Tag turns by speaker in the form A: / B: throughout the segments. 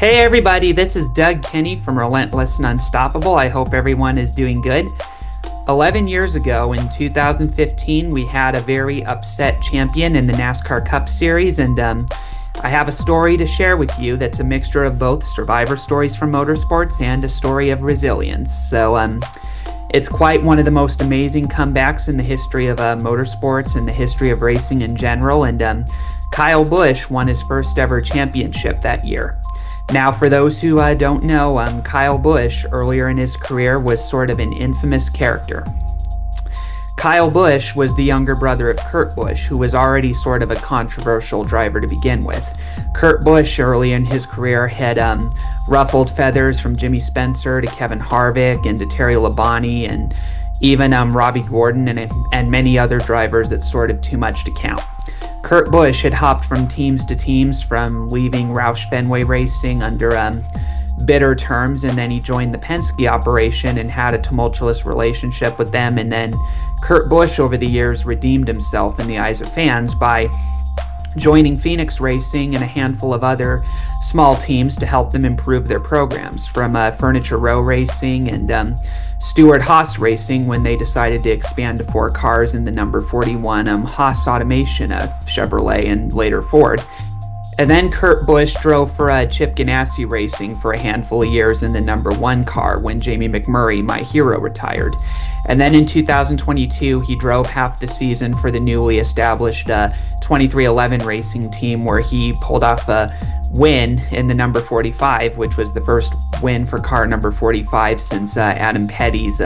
A: Hey everybody, this is Doug Kenney from Relentless and Unstoppable. I hope everyone is doing good. 11 years ago in 2015, we had a very upset champion in the NASCAR Cup Series, and I have a story to share with you that's a mixture of both survivor stories from motorsports and a story of resilience. So it's quite one of the most amazing comebacks in the history of motorsports and the history of racing in general, and Kyle Busch won his first ever championship that year. Now, for those who don't know, Kyle Busch, earlier in his career, was sort of an infamous character. Kyle Busch was the younger brother of Kurt Busch, who was already sort of a controversial driver to begin with. Kurt Busch, early in his career, had ruffled feathers from Jimmy Spencer to Kevin Harvick and to Terry Labonte and even Robbie Gordon and many other drivers that's sort of too much to count. Kurt Busch had hopped from teams to teams, from leaving Roush Fenway Racing under bitter terms, and then he joined the Penske operation and had a tumultuous relationship with them. And then Kurt Busch, over the years, redeemed himself in the eyes of fans by joining Phoenix Racing and a handful of other small teams to help them improve their programs, from Furniture Row Racing and Stewart Haas Racing when they decided to expand to 4 cars in the number 41 Haas Automation Chevrolet and later Ford. And then Kurt Busch drove for Chip Ganassi Racing for a handful of years in the number 1 car when Jamie McMurray, my hero, retired. And then in 2022, he drove half the season for the newly established 2311 Racing team, where he pulled off a win in the number 45, which was the first win for car number 45 since Adam Petty's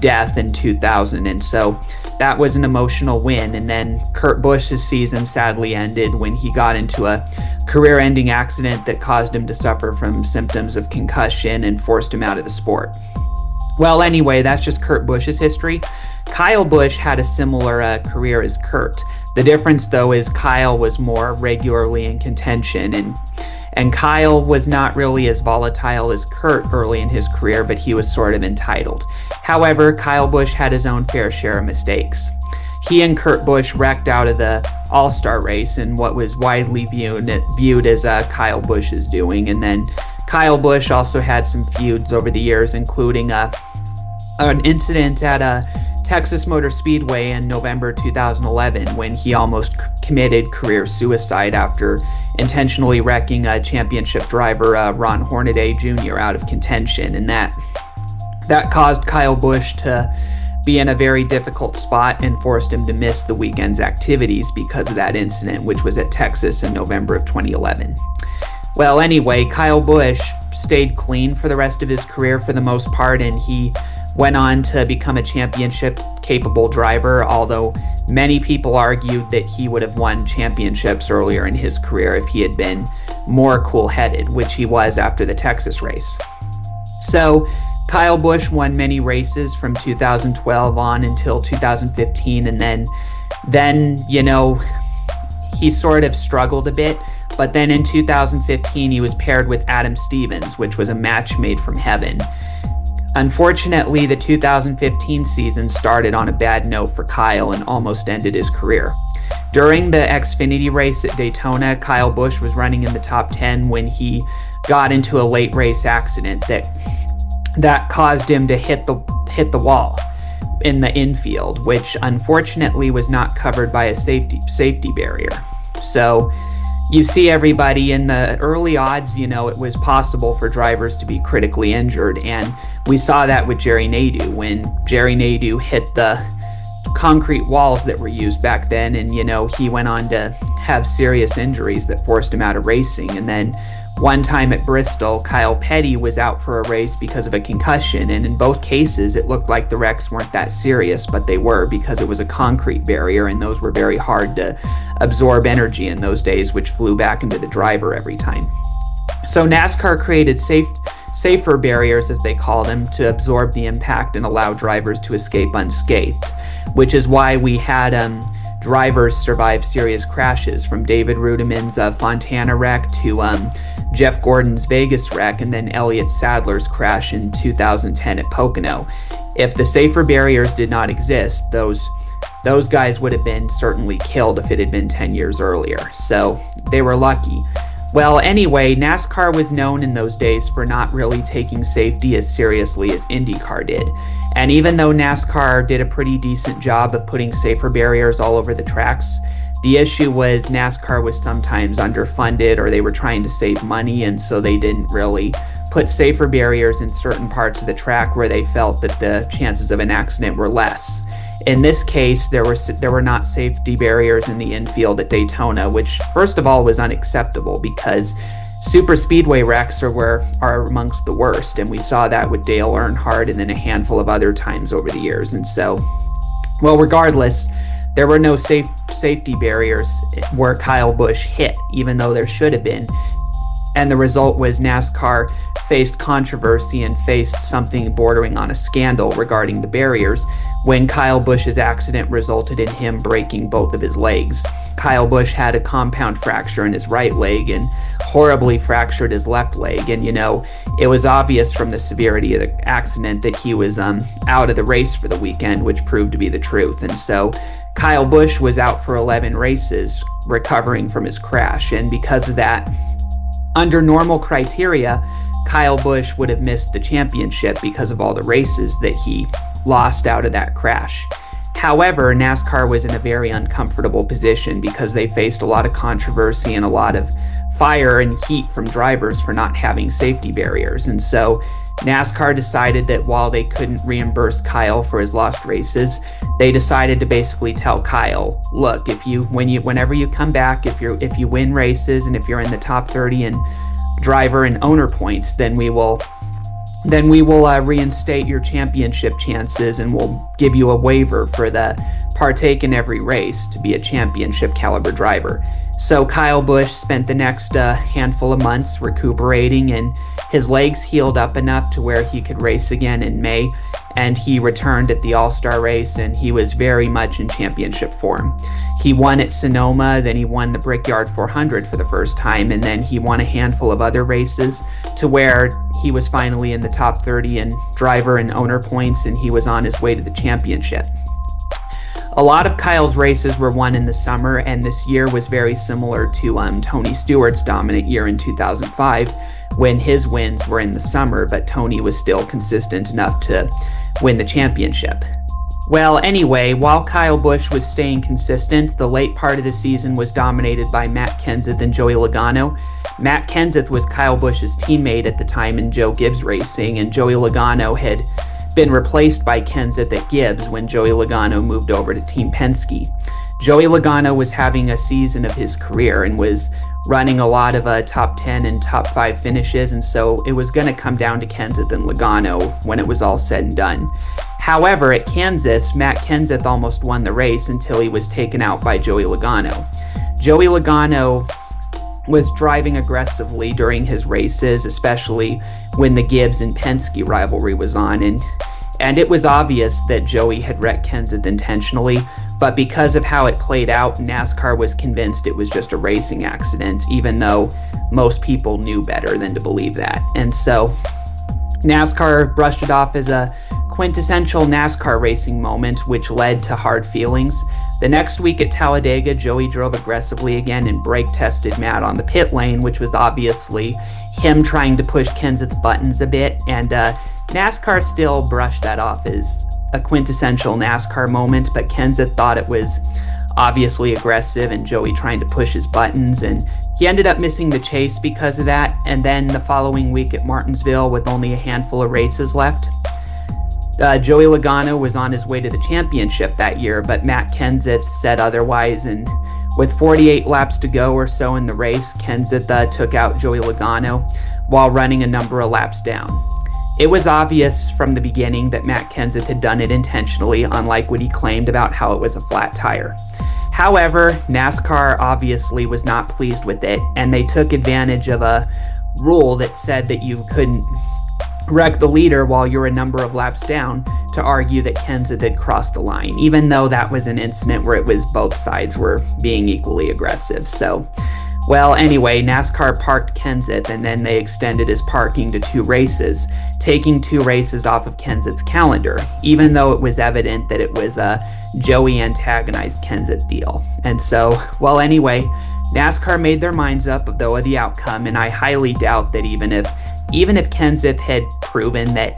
A: death in 2000. And so that was an emotional win. And then Kurt Busch's season sadly ended when he got into a career-ending accident that caused him to suffer from symptoms of concussion and forced him out of the sport. Well, anyway, that's just Kurt Busch's history. Kyle Busch had a similar career as Kurt. The difference, though, is Kyle was more regularly in contention, and Kyle was not really as volatile as Kurt early in his career, but he was sort of entitled. However, Kyle Busch had his own fair share of mistakes. He and Kurt Busch wrecked out of the All-Star race in what was widely viewed as Kyle Busch's doing, and then Kyle Busch also had some feuds over the years, including an incident at Texas Motor Speedway in November 2011 when he almost committed career suicide after intentionally wrecking a championship driver Ron Hornaday Jr. out of contention, and that caused Kyle Busch to be in a very difficult spot and forced him to miss the weekend's activities because of that incident, which was at Texas in November of 2011. Well, anyway, Kyle Busch stayed clean for the rest of his career for the most part, and he went on to become a championship-capable driver, although many people argued that he would have won championships earlier in his career if he had been more cool-headed, which he was after the Texas race. So Kyle Busch won many races from 2012 on until 2015, and then he sort of struggled a bit. But then in 2015, he was paired with Adam Stevens, which was a match made from heaven. Unfortunately, the 2015 season started on a bad note for Kyle and almost ended his career. During the Xfinity race at Daytona, Kyle Busch was running in the top 10 when he got into a late race accident that caused him to hit the wall in the infield, which unfortunately was not covered by a safety barrier. So you see, everybody, in the early odds, it was possible for drivers to be critically injured, and we saw that with Jerry Nadeau when Jerry Nadeau hit the concrete walls that were used back then, and he went on to have serious injuries that forced him out of racing. And then one time at Bristol, Kyle Petty was out for a race because of a concussion, and in both cases it looked like the wrecks weren't that serious, but they were, because it was a concrete barrier, and those were very hard to absorb energy in those days, which flew back into the driver every time. So NASCAR created safer barriers, as they call them, to absorb the impact and allow drivers to escape unscathed, which is why we had drivers survive serious crashes, from David Rudimann's Fontana wreck to Jeff Gordon's Vegas wreck, and then Elliott Sadler's crash in 2010 at Pocono. If the safer barriers did not exist, those guys would have been certainly killed if it had been 10 years earlier. So they were lucky. Well, anyway, NASCAR was known in those days for not really taking safety as seriously as IndyCar did. And even though NASCAR did a pretty decent job of putting safer barriers all over the tracks, the issue was NASCAR was sometimes underfunded, or they were trying to save money, and so they didn't really put safer barriers in certain parts of the track where they felt that the chances of an accident were less. In this case, there were not safety barriers in the infield at Daytona, which first of all was unacceptable because super speedway wrecks are amongst the worst, and we saw that with Dale Earnhardt and then a handful of other times over the years. And so, well, regardless, there were no safety barriers where Kyle Busch hit, even though there should have been. And the result was NASCAR faced controversy and faced something bordering on a scandal regarding the barriers when Kyle Busch's accident resulted in him breaking both of his legs. Kyle Busch had a compound fracture in his right leg and horribly fractured his left leg. And, it was obvious from the severity of the accident that he was out of the race for the weekend, which proved to be the truth. And so Kyle Busch was out for 11 races recovering from his crash. And because of that, under normal criteria, Kyle Busch would have missed the championship because of all the races that he lost out of that crash. However, NASCAR was in a very uncomfortable position because they faced a lot of controversy and a lot of fire and heat from drivers for not having safety barriers. And so NASCAR decided that while they couldn't reimburse Kyle for his lost races, they decided to basically tell Kyle, look, whenever you come back, if you win races and if you're in the top 30 in driver and owner points, then we will reinstate your championship chances, and we'll give you a waiver for the partake in every race to be a championship caliber driver. So Kyle Busch spent the next handful of months recuperating, and his legs healed up enough to where he could race again in May, and he returned at the All-Star race, and he was very much in championship form. He won at Sonoma, then he won the Brickyard 400 for the first time, and then he won a handful of other races to where he was finally in the top 30 in driver and owner points, and he was on his way to the championship. A lot of Kyle's races were won in the summer, and this year was very similar to Tony Stewart's dominant year in 2005, when his wins were in the summer, but Tony was still consistent enough to win the championship. Well, anyway, while Kyle Busch was staying consistent, the late part of the season was dominated by Matt Kenseth and Joey Logano. Matt Kenseth was Kyle Busch's teammate at the time in Joe Gibbs Racing, and Joey Logano had been replaced by Kenseth at Gibbs when Joey Logano moved over to Team Penske. Joey Logano was having a season of his career and was running a lot of top 10 and top 5 finishes, and so it was going to come down to Kenseth and Logano when it was all said and done. However, at Kansas, Matt Kenseth almost won the race until he was taken out by Joey Logano. Joey Logano was driving aggressively during his races, especially when the Gibbs and Penske rivalry was on, and it was obvious that Joey had wrecked Kenseth intentionally, but because of how it played out, NASCAR was convinced it was just a racing accident, even though most people knew better than to believe that. And so NASCAR brushed it off as a quintessential NASCAR racing moment, which led to hard feelings. The next week at Talladega, Joey drove aggressively again and brake tested Matt on the pit lane, which was obviously him trying to push Kenseth's buttons a bit, and NASCAR still brushed that off as a quintessential NASCAR moment, but Kenseth thought it was obviously aggressive and Joey trying to push his buttons, and he ended up missing the chase because of that. And then the following week at Martinsville, with only a handful of races left, Joey Logano was on his way to the championship that year, but Matt Kenseth said otherwise, and with 48 laps to go or so in the race, Kenseth took out Joey Logano while running a number of laps down. It was obvious from the beginning that Matt Kenseth had done it intentionally, unlike what he claimed about how it was a flat tire. However, NASCAR obviously was not pleased with it, and they took advantage of a rule that said that you couldn't wreck the leader while you're a number of laps down to argue that Kenseth had crossed the line, even though that was an incident where it was both sides were being equally aggressive. So, well, anyway, NASCAR parked Kenseth, and then they extended his parking to 2 races, taking 2 races off of Kenseth's calendar, even though it was evident that it was a Joey antagonized Kenseth deal. And so, well, anyway, NASCAR made their minds up, though, of the outcome, and I highly doubt that even if Kenseth had proven that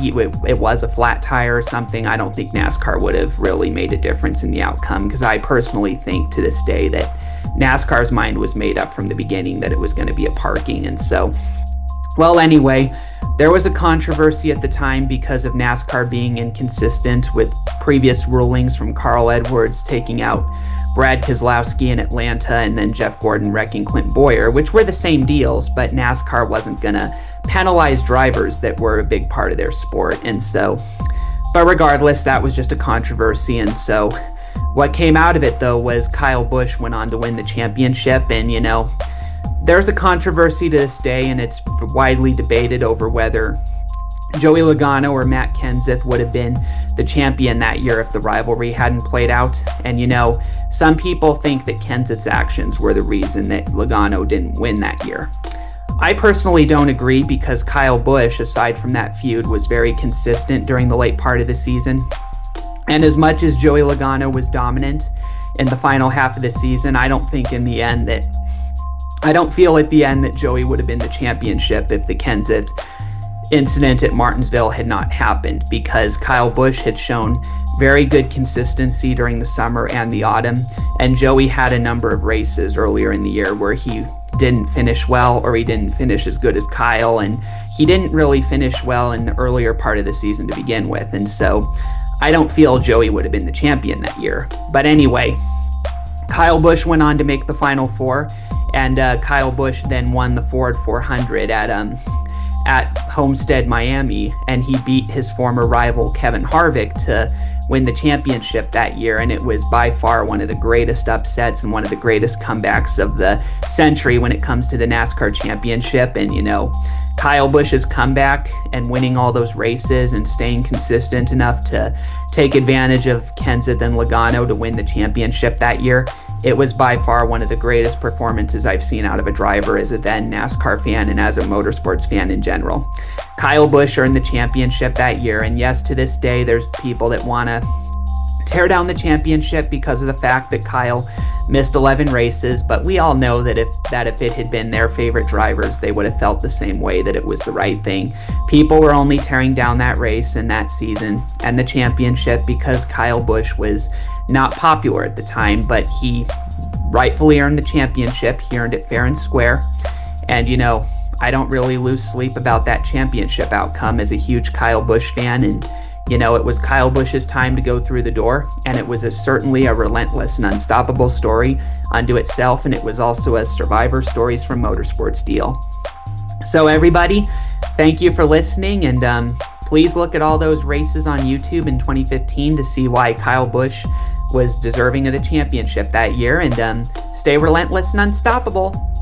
A: it was a flat tire or something, I don't think NASCAR would have really made a difference in the outcome, because I personally think to this day that NASCAR's mind was made up from the beginning that it was going to be a parking. And so, well, anyway, there was a controversy at the time because of NASCAR being inconsistent with previous rulings, from Carl Edwards taking out Brad Keselowski in Atlanta and then Jeff Gordon wrecking Clint Boyer, which were the same deals, but NASCAR wasn't going to penalize drivers that were a big part of their sport. And so, but regardless, that was just a controversy. And so what came out of it, though, was Kyle Busch went on to win the championship. And, you know, there's a controversy to this day, and it's widely debated over whether Joey Logano or Matt Kenseth would have been the champion that year if the rivalry hadn't played out. And, you know, some people think that Kenseth's actions were the reason that Logano didn't win that year. I personally don't agree, because Kyle Busch, aside from that feud, was very consistent during the late part of the season. And as much as Joey Logano was dominant in the final half of the season, I don't feel at the end that Joey would have been the championship if the Kenseth incident at Martinsville had not happened, because Kyle Busch had shown very good consistency during the summer and the autumn, and Joey had a number of races earlier in the year where he didn't finish well, or he didn't finish as good as Kyle, and he didn't really finish well in the earlier part of the season to begin with. And so I don't feel Joey would have been the champion that year. But anyway, Kyle Busch went on to make the Final Four, and Kyle Busch then won the Ford 400 at Homestead, Miami, and he beat his former rival Kevin Harvick to win the championship that year. And it was by far one of the greatest upsets and one of the greatest comebacks of the century when it comes to the NASCAR championship. And, you know, Kyle Busch's comeback and winning all those races and staying consistent enough to take advantage of Kenseth and Logano to win the championship that year, it was by far one of the greatest performances I've seen out of a driver as a then NASCAR fan and as a motorsports fan in general. Kyle Busch earned the championship that year, and yes, to this day, there's people that want to tear down the championship because of the fact that Kyle missed 11 races, but we all know that if it had been their favorite drivers, they would have felt the same way, that it was the right thing. People were only tearing down that race and that season and the championship because Kyle Busch was not popular at the time, but he rightfully earned the championship. He earned it fair and square. And, you know, I don't really lose sleep about that championship outcome as a huge Kyle Busch fan. And, you know, it was Kyle Busch's time to go through the door, and it was certainly a relentless and unstoppable story unto itself, and it was also a Survivor Stories from Motorsports deal. So everybody, thank you for listening, and please look at all those races on YouTube in 2015 to see why Kyle Busch was deserving of the championship that year, and stay relentless and unstoppable.